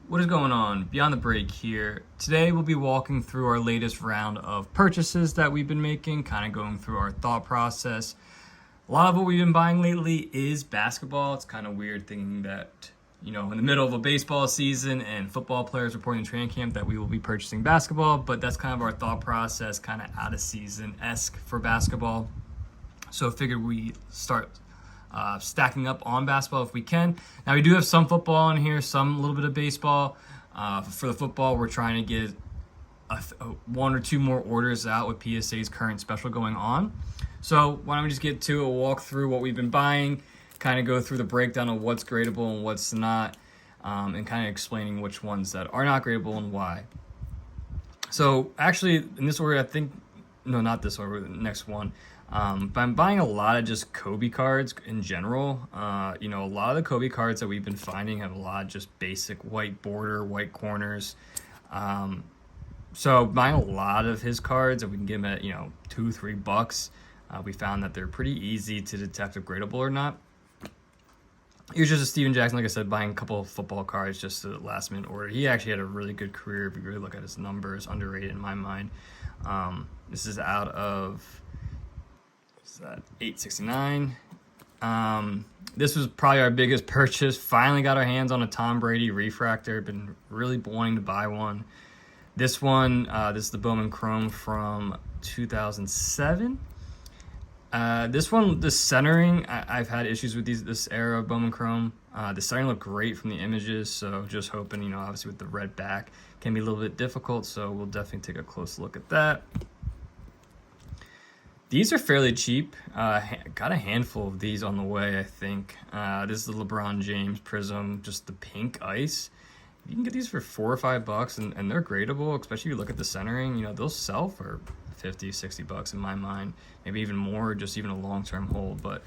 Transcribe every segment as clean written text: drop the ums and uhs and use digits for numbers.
What is going on? Beyond the Break here. Today we'll be walking through our latest round of purchases that we've been making, kind of going through our thought process. A lot of what we've been buying lately is basketball. It's kind of weird thinking that, in the middle of a baseball season and football players reporting to training camp that we will be purchasing basketball, but that's kind of our thought process, kind of out of season-esque for basketball. So I figured we start stacking up on basketball if we can. Now we do have some football in here, a little bit of baseball. For the football, we're trying to get one or two more orders out with PSA's current special going on. So why don't we just get to it, walk through what we've been buying, kind of go through the breakdown of what's gradable and what's not, and kind of explaining which ones that are not gradable and why. So actually, in this order, not this order, the next one. But I'm buying a lot of just Kobe cards in general. A lot of the Kobe cards that we've been finding have a lot of just basic white border, white corners. So buying a lot of his cards, if we can get them at, $2-3, we found that they're pretty easy to detect if gradable or not. Here's just a Steven Jackson, like I said, buying a couple of football cards just to the last minute order. He actually had a really good career if you really look at his numbers, underrated in my mind. This is out of 869. This was probably our biggest purchase. Finally got our hands on a Tom Brady refractor. Been really wanting to buy one. This one, this is the Bowman Chrome from 2007. This one, the centering, I've had issues with this era of Bowman Chrome. The centering looked great from the images, so just hoping, obviously with the red back, can be a little bit difficult, so we'll definitely take a close look at that. These are fairly cheap. Got a handful of these on the way, I think. This is the LeBron James Prism, just the pink ice. You can get these for $4 or $5, and they're gradable, especially if you look at the centering. They'll sell for $50, $60 in my mind. Maybe even more, just even a long-term hold. But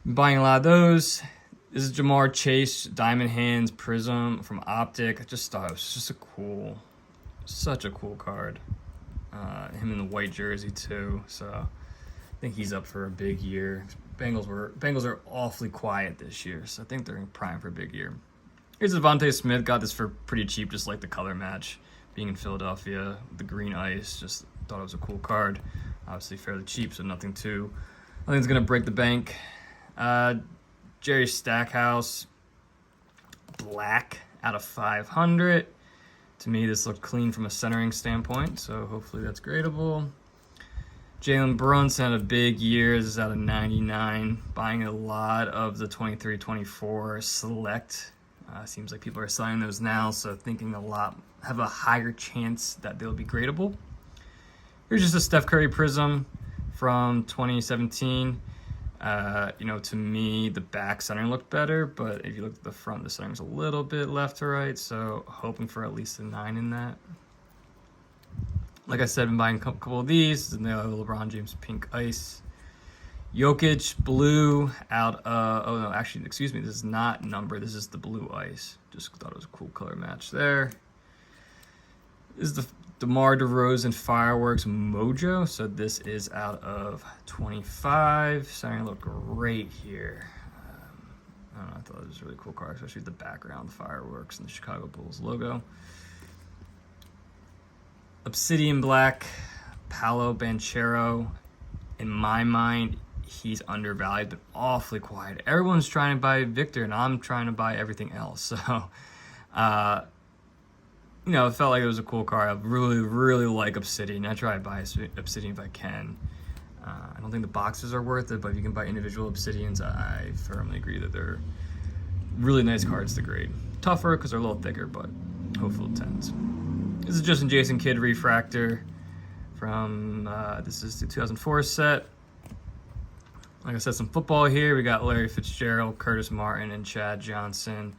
I'm buying a lot of those. This is Jamar Chase Diamond Hands Prism from Optic. I just thought it was just such a cool card. Him in the white jersey too, so I think he's up for a big year. Bengals are awfully quiet this year, so I think they're in prime for a big year. Here's Devontae Smith. Got this for pretty cheap, just like the color match. Being in Philadelphia, the green ice, just thought it was a cool card. Obviously fairly cheap, so nothing's gonna break the bank. Jerry Stackhouse, black out of 500. To me, this looked clean from a centering standpoint, so hopefully that's gradable. Jalen Brunson had a big year. This is out of 99. Buying a lot of the 23-24 select. Seems like people are selling those now, so thinking have a higher chance that they'll be gradable. Here's just a Steph Curry Prism from 2017. To me, the back centering looked better, but if you look at the front, the centering's a little bit left to right, so hoping for at least a 9 in that. Like I said, I've been buying a couple of these, and the LeBron James pink ice. Jokic blue this is not numbered, this is the blue ice. Just thought it was a cool color match there. This is the DeMar DeRozan Fireworks Mojo. So this is out of 25. Starting to look great here. I don't know, I thought it was a really cool card, especially with the background, the fireworks, and the Chicago Bulls logo. Obsidian Black, Paolo Banchero. In my mind, he's undervalued, but awfully quiet. Everyone's trying to buy Victor, and I'm trying to buy everything else. So, it felt like it was a cool card. I really, really like Obsidian. I try to buy Obsidian if I can. I don't think the boxes are worth it, but if you can buy individual Obsidians, I firmly agree that they're really nice cards to grade. Tougher because they're a little thicker, but hopeful 10s. This is Justin Jason Kidd Refractor from, this is the 2004 set. Like I said, some football here. We got Larry Fitzgerald, Curtis Martin, and Chad Johnson.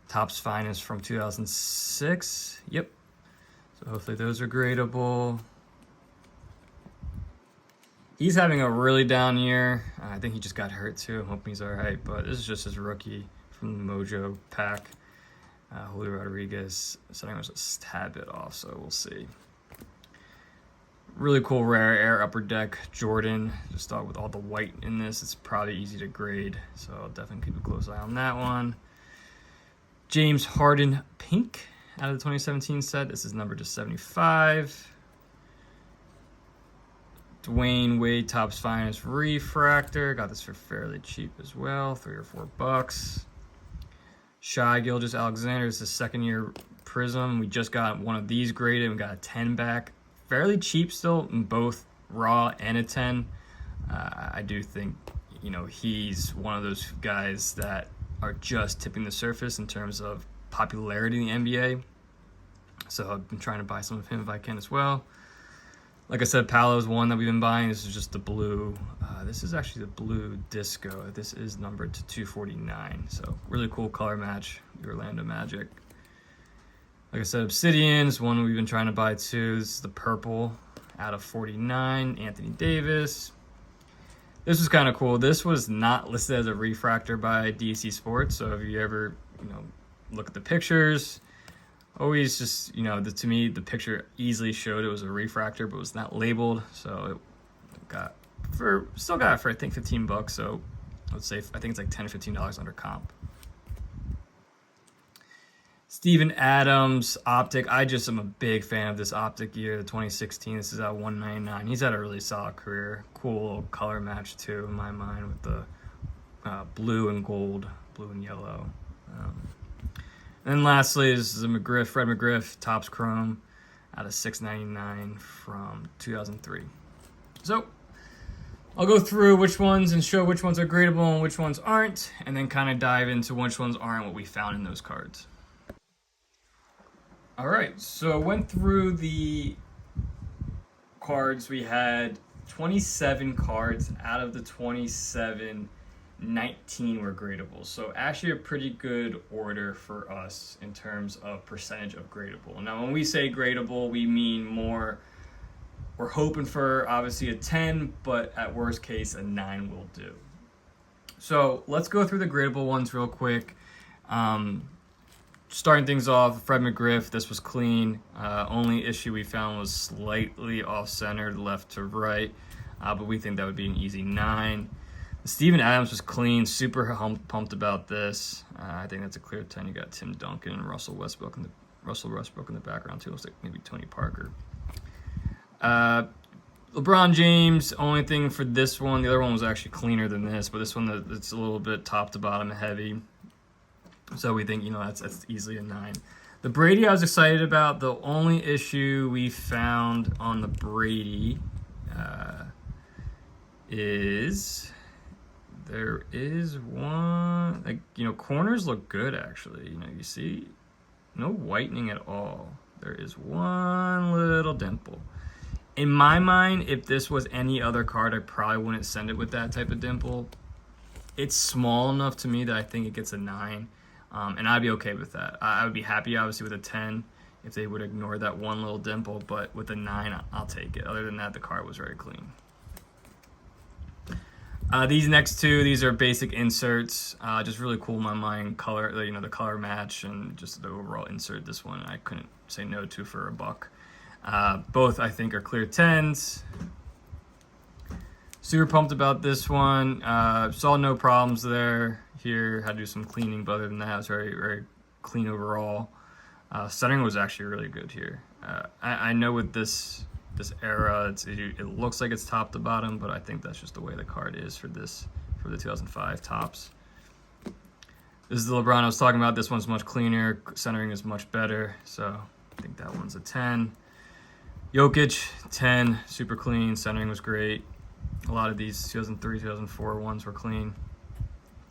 Topps Finest from 2006. Yep. So hopefully those are gradable. He's having a really down year. I think he just got hurt too. I'm hoping he's all right. But this is just his rookie from the Mojo pack. Julio Rodriguez. Setting was a tad bit off, so we'll see. Really cool rare air upper deck Jordan. Just thought with all the white in this, it's probably easy to grade. So I'll definitely keep a close eye on that one. James Harden pink out of the 2017 set. This is numbered to 75. Dwayne Wade Topps Finest refractor. Got this for fairly cheap as well, $3 or $4. Shai Gilgeous-Alexander. This is second year Prism. We just got one of these graded. We got a 10 back. Fairly cheap still in both raw and a 10. I do think, you know, he's one of those guys that are just tipping the surface in terms of popularity in the NBA. So I've been trying to buy some of him if I can as well. Like I said, Paolo's one that we've been buying. This is just the blue. This is actually the blue disco. This is numbered to 249. So really cool color match, the Orlando Magic. Like I said, Obsidian is one we've been trying to buy too. This is the purple out of 49, Anthony Davis. This was kind of cool. This was not listed as a refractor by DC Sports. So if you ever, you know, look at the pictures, always just, you know, to me, the picture easily showed it was a refractor, but it was not labeled. So it still got it for, I think, 15 bucks. So let's say, I think it's like $10 or $15 under comp. Steven Adams optic. I just am a big fan of this optic year, the 2016. This is at 199. He's had a really solid career. Cool little color match too, in my mind, with the blue and gold, blue and yellow. And then lastly, this is a McGriff, Fred McGriff, Topps Chrome out of $6.99 from 2003. So I'll go through which ones and show which ones are gradable and which ones aren't, and then kind of dive into which ones aren't, what we found in those cards. All right, so I went through the cards. We had 27 cards out of the 27. 19 were gradable, so actually a pretty good order for us in terms of percentage of gradable. Now when we say gradable, we mean more, we're hoping for obviously a 10, but at worst case a 9 will do. So let's go through the gradable ones real quick. Starting things off, Fred McGriff, this was clean. Only issue we found was slightly off-centered left to right, but we think that would be an easy 9. Steven Adams was clean, super pumped about this. I think that's a clear 10. You got Tim Duncan and Russell Westbrook in the background too. Looks like maybe Tony Parker. LeBron James, only thing for this one, the other one was actually cleaner than this, but this one it's a little bit top to bottom heavy. So we think, you know, that's easily a 9. The Brady I was excited about. The only issue we found on the Brady is there is one, like, you know, corners look good actually. You know, you see no whitening at all. There is one little dimple. In my mind, if this was any other card, I probably wouldn't send it with that type of dimple. It's small enough to me that I think it gets a 9. And I'd be okay with that. I would be happy, obviously, with a 10 if they would ignore that one little dimple, but with a 9, I'll take it. Other than that, the card was very clean. These next two, these are basic inserts. Just really cool in my mind, color, you know, the color match and just the overall insert. This one I couldn't say no to for $1. Both, I think, are clear 10s. Super pumped about this one. Saw no problems there. Here, had to do some cleaning, but other than that, it was very, very clean overall. Centering was actually really good here. I know with this era, it looks like it's top to bottom, but I think that's just the way the card is for the 2005 Topps. This is the LeBron I was talking about. This one's much cleaner. Centering is much better, so I think that one's a 10. Jokic, 10, super clean. Centering was great. A lot of these 2003, 2004 ones were clean.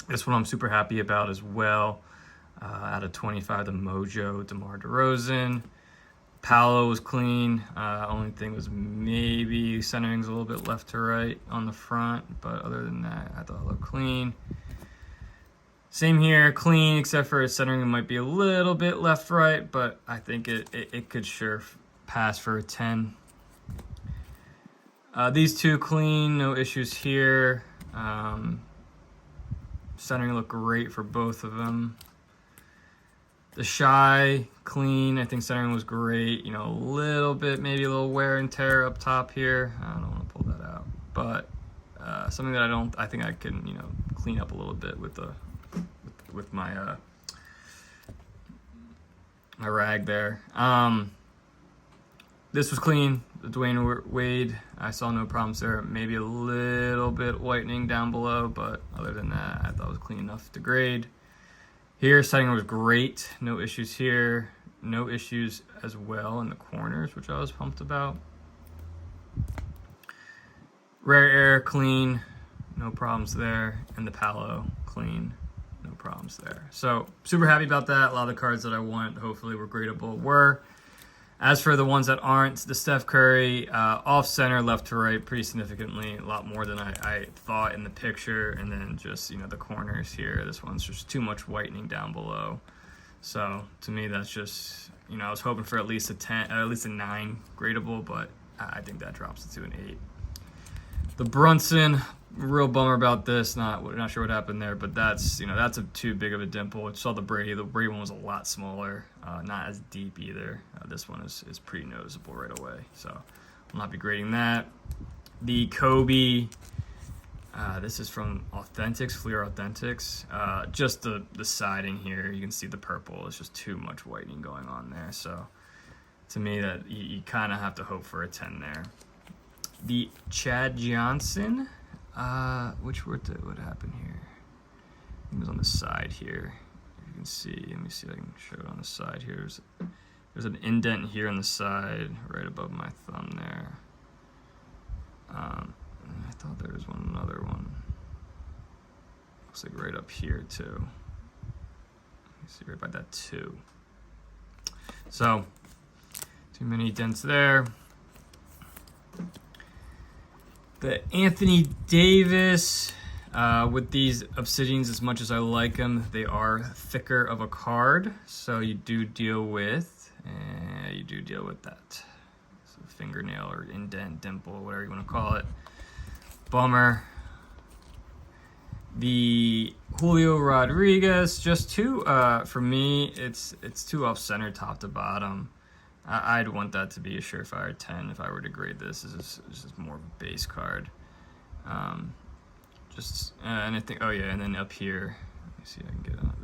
This one I'm super happy about as well. Out of 25, the Mojo, DeMar DeRozan. Paolo was clean. Only thing was maybe centering's a little bit left to right on the front, but other than that, I thought it looked clean. Same here, clean, except for centering might be a little bit left right, but I think it could sure pass for a 10. These two clean, no issues here. Centering looked great for both of them. The Shai, clean. I think centering was great. You know, a little bit, maybe a little wear and tear up top here. I don't want to pull that out, but something that I think I can, you know, clean up a little bit with my my rag there. This was clean. The Dwayne Wade, I saw no problems there. Maybe a little bit whitening down below, but other than that, I thought it was clean enough to grade. Here, setting was great. No issues here. No issues as well in the corners, which I was pumped about. Rare air, clean. No problems there. And the Palo, clean. No problems there. So, super happy about that. A lot of the cards that I want, hopefully, were gradable. As for the ones that aren't, the Steph Curry, off center, left to right, pretty significantly, a lot more than I thought in the picture. And then just, you know, the corners here, this one's just too much whitening down below. So to me, that's just, you know, I was hoping for at least a 10, at least a 9 gradable, but I think that drops it to an 8. The Brunson, real bummer about this. Not sure what happened there, but that's, you know, that's too big of a dimple. I saw the Brady. The Brady one was a lot smaller, not as deep either. This one is pretty noticeable right away, so I'll not be grading that. The Kobe, this is from Authentics, Fleer Authentics. Just the siding here, you can see the purple. It's just too much whitening going on there. So to me, that you kind of have to hope for a 10 there. The Chad Johnson, what happened here? It was on the side here. You can see. Let me see if I can show it on the side here. There's an indent here on the side, right above my thumb there. I thought there was another one. Looks like right up here too. Let me see, right by that 2. So, too many dents there. The Anthony Davis, with these obsidians, as much as I like them, they are thicker of a card, so you do deal with that. So fingernail or indent, dimple, whatever you want to call it. Bummer. The Julio Rodriguez, just too, for me, it's too off center, top to bottom. I'd want that to be a surefire 10 if I were to grade this. This is more of a base card. And I think, oh yeah, and then up here, let me see if I can get on.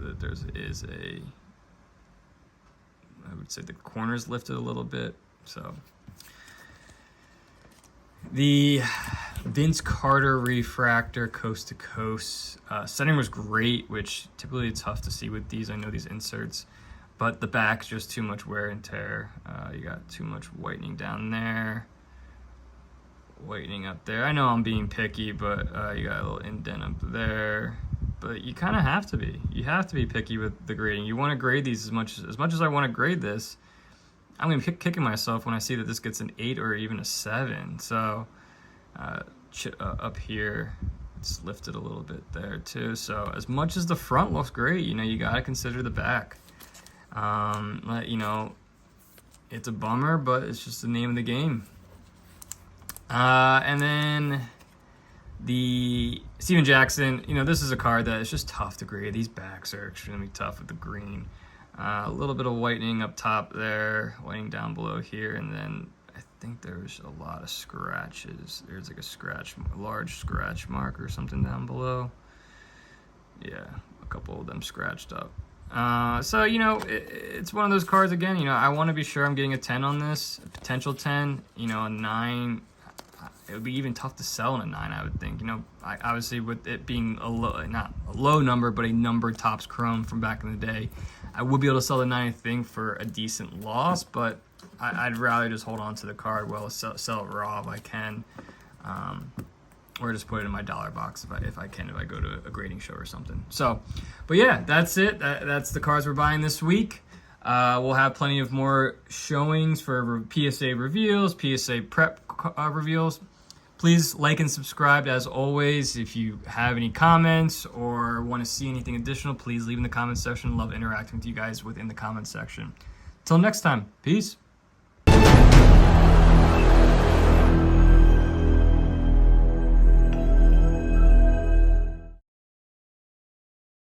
I would say the corners lifted a little bit. So the Vince Carter refractor coast to coast, setting was great, which typically it's tough to see with these. I know these inserts. But the back's just too much wear and tear. You got too much whitening down there. Whitening up there. I know I'm being picky, but you got a little indent up there. But you kind of have to be. You have to be picky with the grading. You want to grade these as much as I want to grade this. I'm going to be kicking myself when I see that this gets an 8 or even a 7. So up here, it's lifted a little bit there too. So as much as the front looks great, you know, you got to consider the back. You know, it's a bummer, but it's just the name of the game. And then the Steven Jackson, you know, this is a card that is just tough to grade. These backs are extremely tough with the green. A little bit of whitening up top there, whitening down below here, and then I think there's a lot of scratches. There's like a large scratch mark or something down below. Yeah, a couple of them scratched up. So, you know, it's one of those cards again, you know, I want to be sure I'm getting a 10 on this, a potential 10, you know, a 9, it would be even tough to sell in a 9, I would think, you know, obviously with it being not a low number, but a number tops chrome from back in the day, I would be able to sell the 9 thing for a decent loss, but I'd rather just hold on to the card, sell it raw if I can, or just put it in my dollar box if I go to a grading show or something. So, but yeah, that's it. That's the cards we're buying this week. We'll have plenty of more showings for PSA reveals, PSA prep reveals. Please like and subscribe as always. If you have any comments or want to see anything additional, please leave in the comment section. Love interacting with you guys within the comment section. Till next time, peace.